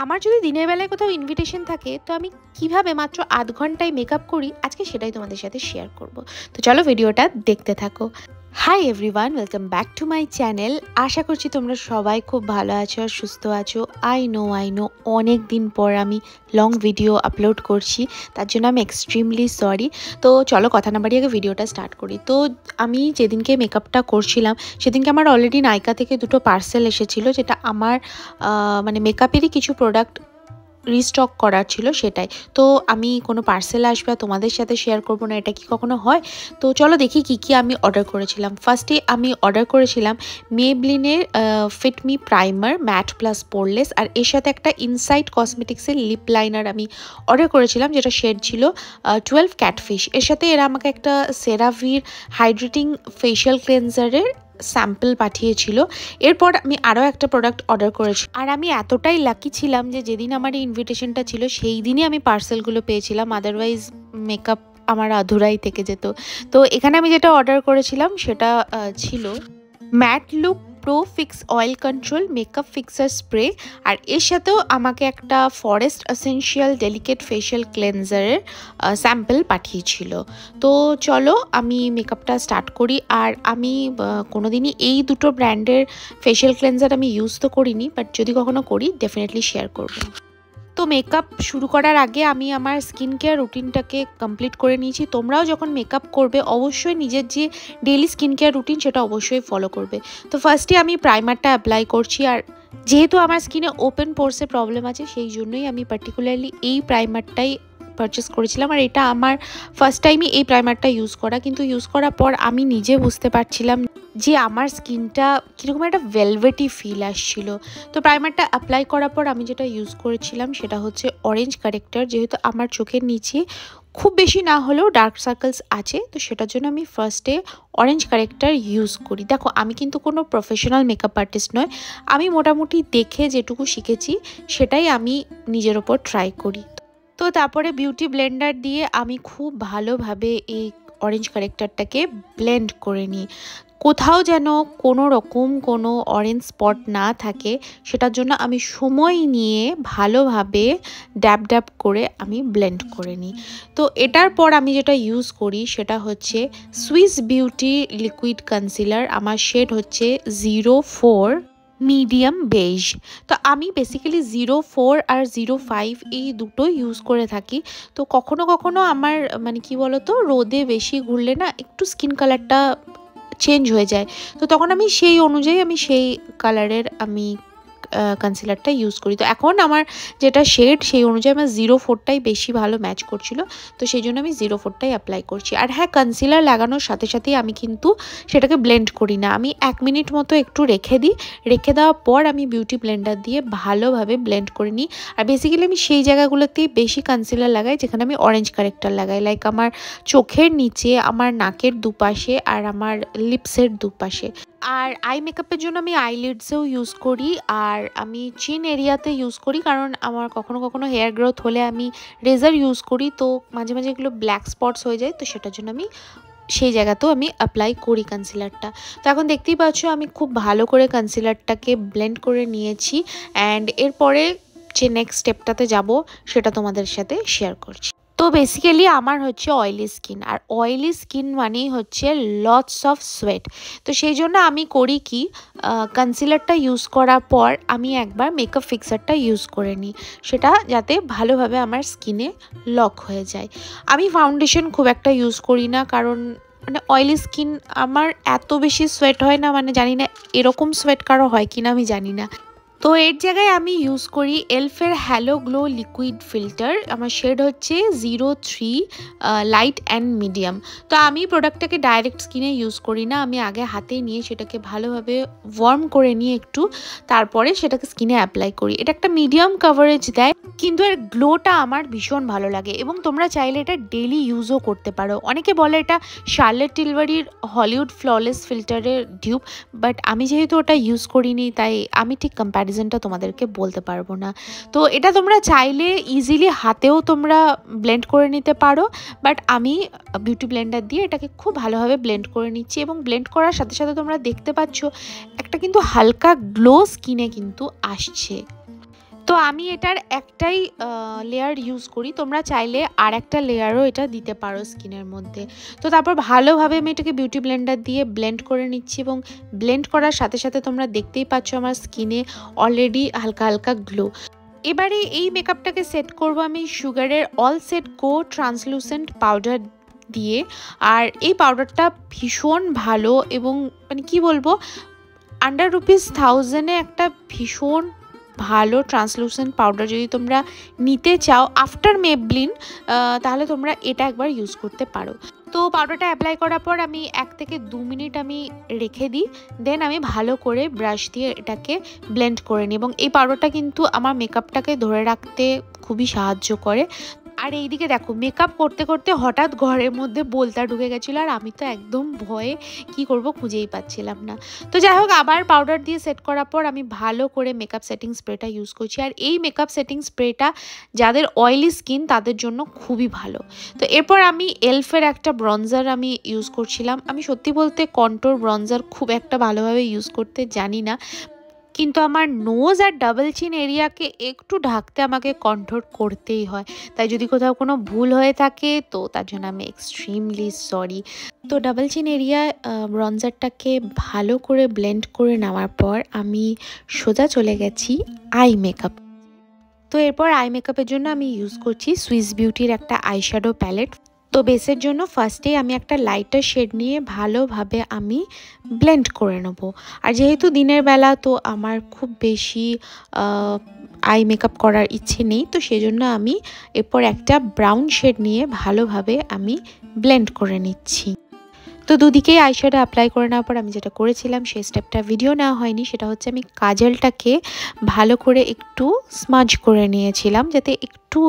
আমার যদি দিনের বেলায় কোথাও ইনভিটেশন থাকে তো আমি কিভাবে মাত্র আধ ঘন্টায় মেকআপ করি আজকে সেটাই তোমাদের সাথে শেয়ার করব। তো চলো ভিডিওটা দেখতে থাকো। Hi everyone, welcome back to my channel. আশা করছি তোমরা সবাই খুব ভালো আছো আর সুস্থ আছো। আই নো অনেক দিন পর আমি লং ভিডিও আপলোড করছি, তার জন্য আমি এক্সট্রিমলি সরি। তো চলো কথা না বাড়িয়ে আগে ভিডিওটা স্টার্ট করি। তো আমি যেদিনকে মেকআপটা করছিলাম সেদিনকে আমার অলরেডি নাইকা থেকে দুটো পার্সেল এসেছিলো, যেটা আমার মানে মেকআপেরই কিছু প্রোডাক্ট রিস্টক করার ছিল সেটাই। তো আমি কোনো পার্সেল আসবে তোমাদের সাথে শেয়ার করবো না, এটা কি কখনো হয়? তো চলো দেখি কি আমি অর্ডার করেছিলাম। ফার্স্টে আমি অর্ডার করেছিলাম মেবলিনের fit me primer matte plus poreless, আর এর সাথে একটা ইনসাইড কসমেটিক্সের লিপ লাইনার আমি অর্ডার করেছিলাম, যেটা শেড ছিল 12 ক্যাটফিশ। এর সাথে এরা আমাকে একটা সেরাভির হাইড্রেটিং ফেশিয়াল ক্লেনজারের স্যাম্পল পাঠিয়েছিল। এরপর আমি আরও একটা প্রোডাক্ট অর্ডার করেছি, আর আমি এতটাই লাকি ছিলাম যে যেদিন আমার এই ইনভিটেশনটা ছিল সেই দিনই আমি পার্সেলগুলো পেয়েছিলাম, আদারওয়াইজ মেকআপ আমার আধুরাই থেকে যেত। তো এখানে আমি যেটা অর্ডার করেছিলাম সেটা ছিল matte look pro fix oil control makeup fixer spray, আর এর সাথেও আমাকে একটা ফরেস্ট এসেনশিয়াল ডেলিকেট ফেশিয়াল ক্লেনজারের স্যাম্পল পাঠিয়েছিল। তো চলো আমি মেকআপটা স্টার্ট করি। আর আমি কোনোদিনই এই দুটো ব্র্যান্ডের ফেশিয়াল ক্লেনজার আমি ইউজ তো করিনি, বাট যদি কখনো করি ডেফিনেটলি শেয়ার করবো। তো মেকআপ শুরু করার আগে আমি আমার স্কিন কেয়ার রুটিনটাকে কমপ্লিট করে নিয়েছি। তোমরাও যখন মেকআপ করবে অবশ্যই নিজের যে ডেইলি স্কিন কেয়ার রুটিন সেটা অবশ্যই ফলো করবে। তো ফার্স্টে আমি প্রাইমারটা অ্যাপ্লাই করছি, আর যেহেতু আমার স্কিনে ওপেন পোরসে প্রবলেম আছে সেই জন্যই আমি পার্টিকুলারলি এই প্রাইমারটাই পারচেস করেছিলাম। আর এটা আমার ফার্স্ট টাইমই এই প্রাইমারটা ইউজ করা, কিন্তু ইউজ করার পর আমি নিজে বুঝতে পারছিলাম যে আমার স্কিনটা কীরকম একটা ভেলভেটি ফিল আসছিল। তো প্রাইমারটা অ্যাপ্লাই করার পর আমি যেটা ইউজ করেছিলাম সেটা হচ্ছে অরেঞ্জ কারেক্টার, যেহেতু আমার চোখের নিচে খুব বেশি না হলেও ডার্ক সার্কেলস আছে, তো সেটার জন্য আমি ফার্স্টে অরেঞ্জ কারেক্টার ইউজ করি। দেখো আমি কিন্তু কোনো প্রফেশনাল মেকআপ আর্টিস্ট নয়, আমি মোটামুটি দেখে যেটুকু শিখেছি সেটাই আমি নিজের ওপর ট্রাই করি। তো তারপরে বিউটি ব্লেন্ডার দিয়ে আমি খুব ভালোভাবে এই অরেঞ্জ কারেক্টারটাকে ব্লেন্ড করে নিই, কোথাও যেন কোনো রকম কোনো অরেঞ্জ স্পট না থাকে সেটার জন্য আমি সময় নিয়ে ভালোভাবে ড্যাব করে আমি ব্লেন্ড করে নিই। তো এটার পর আমি যেটা ইউজ করি সেটা হচ্ছে সুইস বিউটি লিকুইড কনসিলার, আমার শেড হচ্ছে 04 মিডিয়াম বেজ। তো আমি বেসিক্যালি 04 আর 05 এই দুটো ইউজ করে থাকি। তো কখনো কখনো আমার মানে কি বলতো, রোদে বেশি ঘুরলে না একটু স্কিন কালারটা চেঞ্জ হয়ে যায়, তো তখন আমি সেই অনুযায়ী আমি সেই কালারের আমি কনসিলারটা ইউজ করি। তো এখন আমার যেটা শেড সেই অনুযায়ী আমার 04টাই বেশি ভালো ম্যাচ করছিল, তো সেই জন্য আমি 04টাই অ্যাপ্লাই করছি। আর হ্যাঁ, কনসিলার লাগানোর সাথে সাথেই আমি কিন্তু সেটাকে ব্লেন্ড করি না, আমি 1 মিনিট মতো একটু রেখে দিই। রেখে দেওয়ার পর আমি বিউটি ব্লেন্ডার দিয়ে ভালোভাবে ব্লেন্ড করে নিই। আর বেসিক্যালি আমি সেই জায়গাগুলোতেই বেশি কনসিলার লাগাই যেখানে আমি অরেঞ্জ কারেক্টার লাগাই, লাইক আমার চোখের নিচে, আমার নাকের দুপাশে আর আমার লিপসের দুপাশে। আর আই মেকআপের জন্য আমি আইলিডসেও ইউজ করি, আর আমি চিন এরিয়াতে ইউজ করি, কারণ আমার কখনো কখনো হেয়ার গ্রোথ হলে আমি রেজার ইউজ করি, তো মাঝে মাঝে এগুলো ব্ল্যাক স্পটস হয়ে যায়, তো সেটার জন্য আমি সেই জায়গাতেও আমি অ্যাপ্লাই করি কনসিলারটা। তো এখন দেখতেই পাচ্ছ আমি খুব ভালো করে কনসিলারটাকে ব্লেন্ড করে নিয়েছি, অ্যান্ড এরপরে যে নেক্সট স্টেপটাতে যাব সেটা তোমাদের সাথে শেয়ার করছি। তো বেসিক্যালি আমার হচ্ছে অয়েলি স্কিন, আর অয়েলি স্কিন মানেই হচ্ছে লটস অফ সোয়েট। তো সেই জন্য আমি করি কি, কনসিলারটা ইউজ করার পর আমি একবার মেকআপ ফিক্সারটা ইউজ করে নিই, সেটা যাতে ভালোভাবে আমার স্কিনে লক হয়ে যায়। আমি ফাউন্ডেশন খুব একটা ইউজ করি না, কারণ মানে অয়েলি স্কিন আমার এত বেশি সোয়েট হয় না, মানে জানি না এরকম সোয়েট কারো হয় কিনা আমি জানি না। তো এর জায়গায় আমি ইউজ করি এলফের হ্যালো গ্লো লিকুইড ফিল্টার, আমার শেড হচ্ছে 03 লাইট অ্যান্ড মিডিয়াম। তো আমি প্রোডাক্টটাকে ডাইরেক্ট স্কিনে ইউজ করি না, আমি আগে হাতে নিয়ে সেটাকে ভালোভাবে ওয়ার্ম করে নিয়ে একটু, তারপরে সেটাকে স্কিনে অ্যাপ্লাই করি। এটা একটা মিডিয়াম কভারেজ দেয়, কিন্তু এর গ্লোটা আমার ভীষণ ভালো লাগে, এবং তোমরা চাইলে এটা ডেইলি ইউজও করতে পারো। অনেকে বলে এটা শার্লেট টিলবারির হলিউড ফ্ললেস ফিল্টারের ডিউপ, বাট আমি যেহেতু ওটা ইউজ করিনি তাই আমি ঠিক কম্প্যারিজনটা তোমাদেরকে বলতে পারবো না। তো এটা তোমরা চাইলে ইজিলি হাতেও তোমরা ব্লেন্ড করে নিতে পারো, বাট আমি বিউটি ব্লেন্ডার দিয়ে এটাকে খুব ভালোভাবে ব্লেন্ড করে নিচ্ছি, এবং ব্লেন্ড করার সাথে সাথে তোমরা দেখতে পাচ্ছ একটা কিন্তু হালকা গ্লো স্কিনে কিন্তু আসছে। তো আমি এটার একটাই লেয়ার ইউজ করি, তোমরা চাইলে আর একটা লেয়ারও এটা দিতে পারো স্কিনের মধ্যে। তো তারপর ভালোভাবে আমি এটাকে বিউটি ব্লেন্ডার দিয়ে ব্লেন্ড করে নিচ্ছি, এবং ব্লেন্ড করার সাথে সাথে তোমরা দেখতেই পাচ্ছ আমার স্কিনে অলরেডি হালকা হালকা গ্লো। এবারে এই মেকআপটাকে সেট করব আমি সুগারের all set go translucent powder দিয়ে। আর এই পাউডারটা ভীষণ ভালো, এবং মানে কি বলবো, আন্ডার ₹1000 একটা ভীষণ ভালো ট্রান্সলুসেন্ট পাউডার যদি তোমরা নিতে চাও আফটার মেবলিন, তাহলে তোমরা এটা একবার ইউজ করতে পারো। তো পাউডারটা অ্যাপ্লাই করার পর আমি 1 থেকে 2 মিনিট আমি রেখে দিই, দেন আমি ভালো করে ব্রাশ দিয়ে এটাকে ব্লেন্ড করে নিই। এবং এই পাউডারটা কিন্তু আমার মেকআপটাকে ধরে রাখতে খুবই সাহায্য করে। আর এইদিকে দেখো, মেকআপ করতে করতে হঠাৎ ঘরের মধ্যে বোলতা ঢুকে গেছিলো, আর আমি তো একদম ভয়ে কি করব খুঁজেই পাচ্ছিলাম না। তো যাই হোক, আবার পাউডার দিয়ে সেট করার পর আমি ভালো করে মেকআপ সেটিং স্প্রেটা ইউজ করছি। আর এই মেকআপ সেটিং স্প্রেটা যাদের অয়েলি স্কিন তাদের জন্য খুবই ভালো। তো এরপর আমি এলফের একটা ব্রঞ্জার আমি ইউজ করছিলাম। আমি সত্যি বলতে কন্ট্রোর ব্রঞ্জার খুব একটা ভালোভাবে ইউজ করতে জানি না, কিন্তু আমার নোজ আর ডাবল চিন এরিয়াকে একটু ঢাকতে আমাকে কন্ট্রোল করতেই হয়। তাই যদি কোথাও কোনো ভুল হয়ে থাকে তো তার জন্য আমি এক্সট্রিমলি সরি। তো ডাবল চিন এরিয়া ব্রঞ্জারটাকে ভালো করে ব্লেন্ড করে নেওয়ার পর আমি সোজা চলে গেছি আই মেকআপ। তো এরপর আই মেকআপের জন্য আমি ইউজ করছি সুইস বিউটির একটা আইশ্যাডো প্যালেট। তো বেসের জন্য ফার্স্টেই আমি একটা লাইটার শেড নিয়ে ভালোভাবে আমি ব্লেন্ড করে নেব। আর যেহেতু দিনের বেলা, তো আমার খুব বেশি আই মেকআপ করার ইচ্ছে নেই, তো সেজন্য আমি এরপর একটা ব্রাউন শেড নিয়ে ভালোভাবে আমি ব্লেন্ড করে নিচ্ছি। তো দুদিকেই আইশ্যাডো অ্যাপ্লাই করে নেওয়ার পর আমি যেটা করেছিলাম, সেই স্টেপটা ভিডিও নেওয়া হয়নি, সেটা হচ্ছে আমি কাজলটাকে ভালো করে একটু স্মাজ করে নিয়েছিলাম, যাতে একটু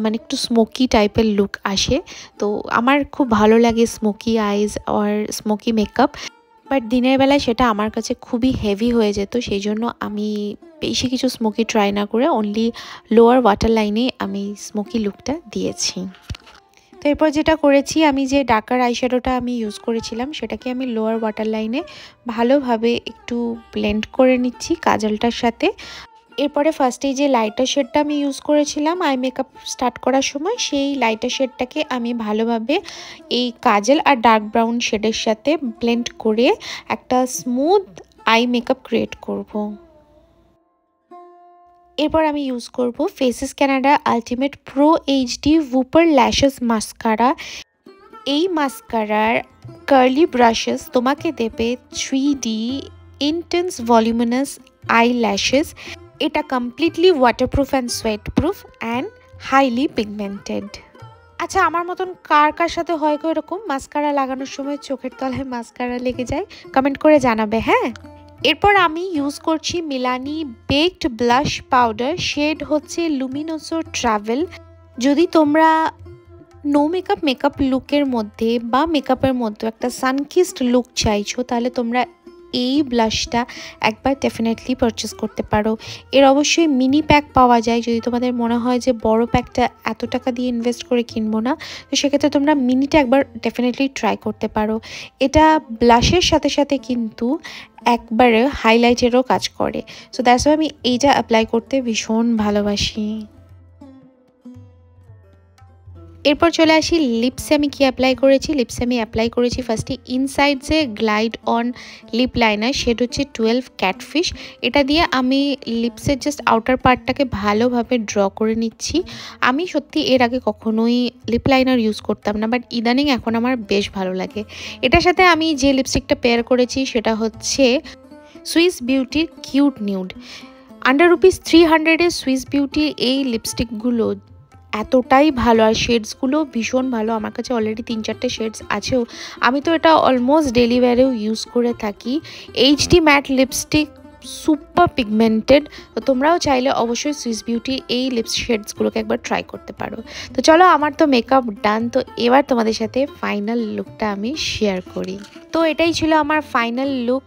মানে একটু স্মোকি টাইপের লুক আসে। তো আমার খুব ভালো লাগে স্মোকি আইজ আর স্মোকি মেকআপ, বাট দিনের বেলায় সেটা আমার কাছে খুবই হেভি হয়ে যেত। সেই জন্য আমি বেশি কিছু স্মোকি ট্রাই না করে অনলি লোয়ার ওয়াটার লাইনে আমি স্মোকি লুকটা দিয়েছি। তো এরপর যেটা করেছি, আমি যে ডার্কার আইশ্যাডোটা আমি ইউজ করেছিলাম সেটাকে আমি লোয়ার ওয়াটার লাইনে ভালোভাবে একটু ব্লেন্ড করে নিচ্ছি কাজলটার সাথে। এরপরে ফার্স্টেই যে লাইটার শেডটা আমি ইউজ করেছিলাম আই মেকআপ স্টার্ট করার সময়, সেই লাইটার শেডটাকে আমি ভালোভাবে এই কাজল আর ডার্ক ব্রাউন শেডের সাথে ব্লেন্ড করে একটা স্মুথ আই মেকআপ ক্রিয়েট করব। এরপর আমি ইউজ করব faces Canada ultimate pro HD upper lashes mascara. এই মাস্কারার কার্লি ব্রাশেস তোমাকে দেবে 3D intense voluminous eye lashes. এটা completely waterproof and sweat proof and highly pigmented. আচ্ছা, আমার মতন কার কার সাথে হয় গো এরকম মাস্কারা লাগানোর সময় চোখের তলায় মাস্কারা লেগে যায়? কমেন্ট করে জানাবে। হ্যাঁ, এরপর আমি ইউজ করছি Milani baked blush powder, shade হচ্ছে লুমিনোসো ট্রাভেল। যদি তোমরা নো মেকআপ লুকের মধ্যে বা মেকআপের মধ্যে একটা সানকিস্ট লুক চাইছো, তাহলে তোমরা এই ব্লাশটা একবার ডেফিনেটলি পারচেস করতে পারো। এর অবশ্যই মিনি প্যাক পাওয়া যায়, যদি তোমাদের মনে হয় যে বড় প্যাকটা এত টাকা দিয়ে ইনভেস্ট করে কিনবো না, তো সেক্ষেত্রে তোমরা মিনিটা একবার ডেফিনেটলি ট্রাই করতে পারো। এটা ব্লাশের সাথে সাথে কিন্তু একবারে হাইলাইটেরও কাজ করে। সো দ্যাটস ওয়াই আমি এইটা অ্যাপ্লাই করতে ভীষণ ভালোবাসি। এরপর চলে আসি লিপসে আমি কি অ্যাপ্লাই করেছি। লিপসে আমি অ্যাপ্লাই করেছি ফার্স্টে ইনসাইডসে glide on lip liner, shade হচ্ছে 12 ক্যাটফিশ। এটা দিয়ে আমি লিপসের জাস্ট আউটার পার্টটাকে ভালোভাবে ড্র করে নিচ্ছি। আমি সত্যি এর আগে কখনোই লিপ লাইনার ইউজ করতাম না, বাট ইদানিং এখন আমার বেশ ভালো লাগে। এটার সাথে আমি যে লিপস্টিকটা পেয়ার করেছি সেটা হচ্ছে সুইস বিউটির কিউট নিউড। আন্ডার ₹300 সুইস বিউটির এই লিপস্টিকগুলো এতটাই ভালো, আর শেডসগুলো ভীষণ ভালো। আমার কাছে অলরেডি 3-4টে শেডস আছেও। আমি তো এটা অলমোস্ট ডেলি ওয়্যারেও ইউজ করে থাকি। HD mat lipstick, super pigmented. তো তোমরাও চাইলে অবশ্যই সুইস বিউটির এই লিপস শেডসগুলোকে একবার ট্রাই করতে পারো। তো চলো, আমার তো মেকআপ ডান। তো এবার তোমাদের সাথে ফাইনাল লুকটা আমি শেয়ার করি। তো এটাই ছিল আমার ফাইনাল লুক।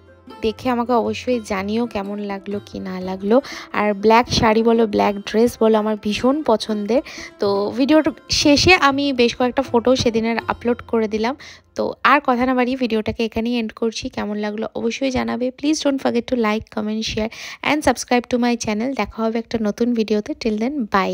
দেখে আমাকে অবশ্যই জানিও কেমন লাগলো কি না লাগলো। আর ব্ল্যাক শাড়ি বলো, ব্ল্যাক ড্রেস বলো, আমার ভীষণ পছন্দের। তো ভিডিওর শেষে আমি বেশ কয়েকটা ফটো সেদিনের আপলোড করে দিলাম। তো আর কথা না বাড়িয়ে ভিডিওটাকে এখানেই এন্ড করছি। কেমন লাগলো অবশ্যই জানাবে। Please don't forget to like, comment, share and subscribe to my channel. দেখা হবে একটা নতুন ভিডিওতে। Till then by.